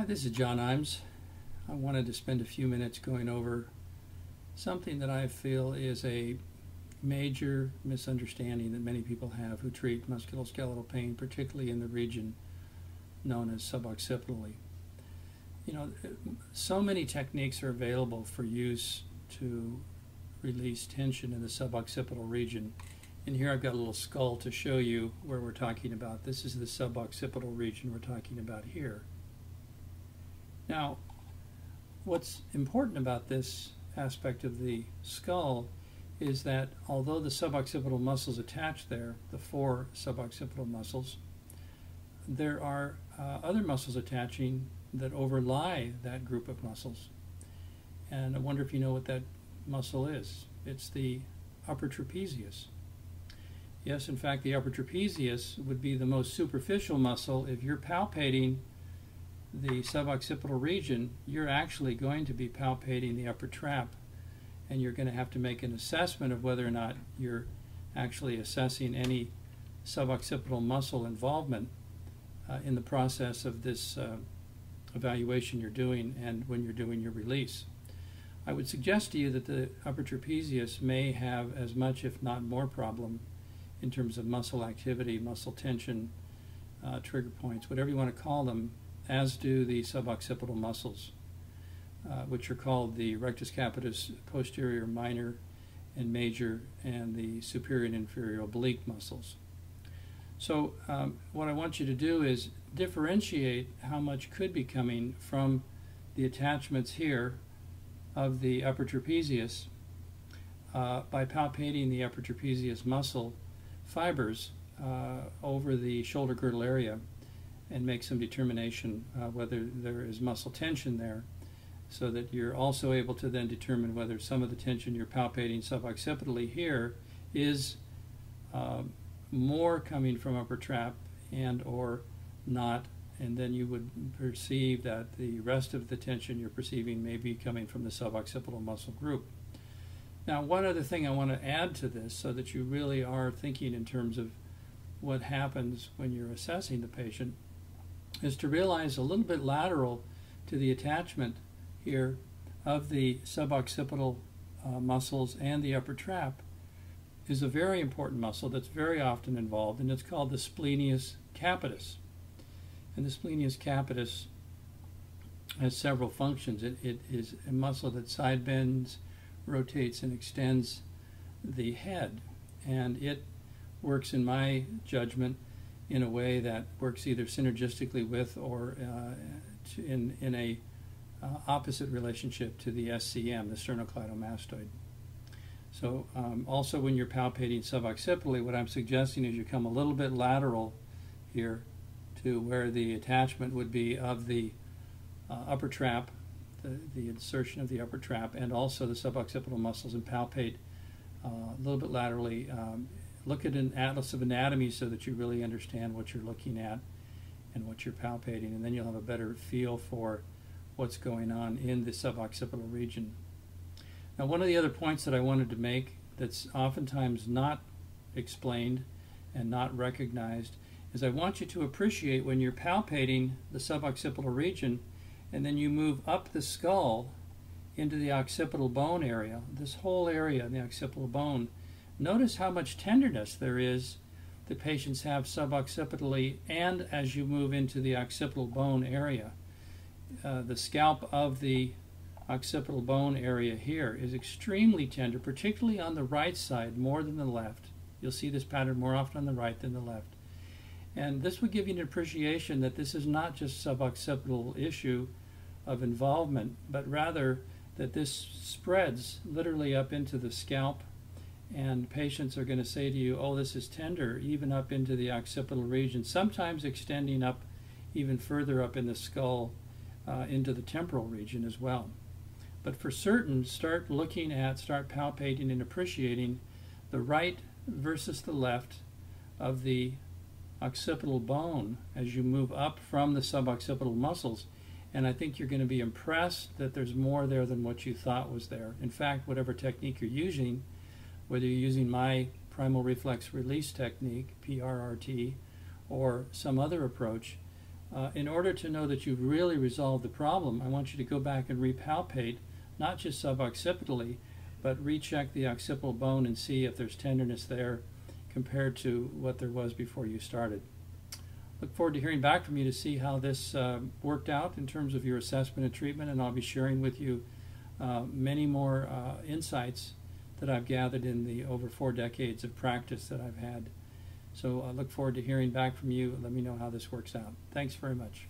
This is John Iams. I wanted to spend a few minutes going over something that I feel is a major misunderstanding that many people have who treat musculoskeletal pain, particularly in the region known as suboccipitally. You know, so many techniques are available for use to release tension in the suboccipital region. And here I've got a little skull to show you where we're talking about. This is the suboccipital region we're talking about here. Now, what's important about this aspect of the skull is that although the suboccipital muscles attach there, the 4 suboccipital muscles, there are other muscles attaching that overlie that group of muscles. And I wonder if you know what that muscle is. It's the upper trapezius. Yes, in fact, the upper trapezius would be the most superficial muscle. If you're palpating the suboccipital region, you're actually going to be palpating the upper trap, and you're going to have to make an assessment of whether or not you're actually assessing any suboccipital muscle involvement in the process of this evaluation you're doing and when you're doing your release. I would suggest to you that the upper trapezius may have as much, if not more, problem in terms of muscle activity, muscle tension, trigger points, whatever you want to call them, as do the suboccipital muscles, which are called the rectus capitis posterior minor and major, and the superior and inferior oblique muscles. So what I want you to do is differentiate how much could be coming from the attachments here of the upper trapezius by palpating the upper trapezius muscle fibers over the shoulder girdle area, and make some determination whether there is muscle tension there, so that you're also able to then determine whether some of the tension you're palpating suboccipitally here is more coming from upper trap and or not, and then you would perceive that the rest of the tension you're perceiving may be coming from the suboccipital muscle group. Now, one other thing I want to add to this, so that you really are thinking in terms of what happens when you're assessing the patient, is to realize a little bit lateral to the attachment here of the suboccipital muscles and the upper trap is a very important muscle that's very often involved, and it's called the Splinius Capitis. And the Splinius Capitis has several functions. It is a muscle that side bends, rotates, and extends the head, and it works, in my judgment, in a way that works either synergistically with or in a opposite relationship to the SCM, the sternocleidomastoid. So also when you're palpating suboccipitally, what I'm suggesting is you come a little bit lateral here to where the attachment would be of the upper trap, the insertion of the upper trap, and also the suboccipital muscles, and palpate a little bit laterally. Look at an atlas of anatomy so that you really understand what you're looking at and what you're palpating, and then you'll have a better feel for what's going on in the suboccipital region. Now, one of the other points that I wanted to make that's oftentimes not explained and not recognized is I want you to appreciate when you're palpating the suboccipital region and then you move up the skull into the occipital bone area, this whole area in the occipital bone, notice how much tenderness there is that patients have suboccipitally and as you move into the occipital bone area. The scalp of the occipital bone area here is extremely tender, particularly on the right side more than the left. You'll see this pattern more often on the right than the left. And this would give you an appreciation that this is not just suboccipital issue of involvement, but rather that this spreads literally up into the scalp, and patients are going to say to you, oh, this is tender, even up into the occipital region, sometimes extending up even further up in the skull into the temporal region as well. But for certain, start palpating and appreciating the right versus the left of the occipital bone as you move up from the suboccipital muscles. And I think you're going to be impressed that there's more there than what you thought was there. In fact, whatever technique you're using, whether you're using my Primal Reflex Release technique, PRRT, or some other approach, In order to know that you've really resolved the problem, I want you to go back and repalpate, not just suboccipitally, but recheck the occipital bone and see if there's tenderness there compared to what there was before you started. Look forward to hearing back from you to see how this worked out in terms of your assessment and treatment, and I'll be sharing with you many more insights that I've gathered in the over 4 decades of practice that I've had. So I look forward to hearing back from you. Let me know how this works out. Thanks very much.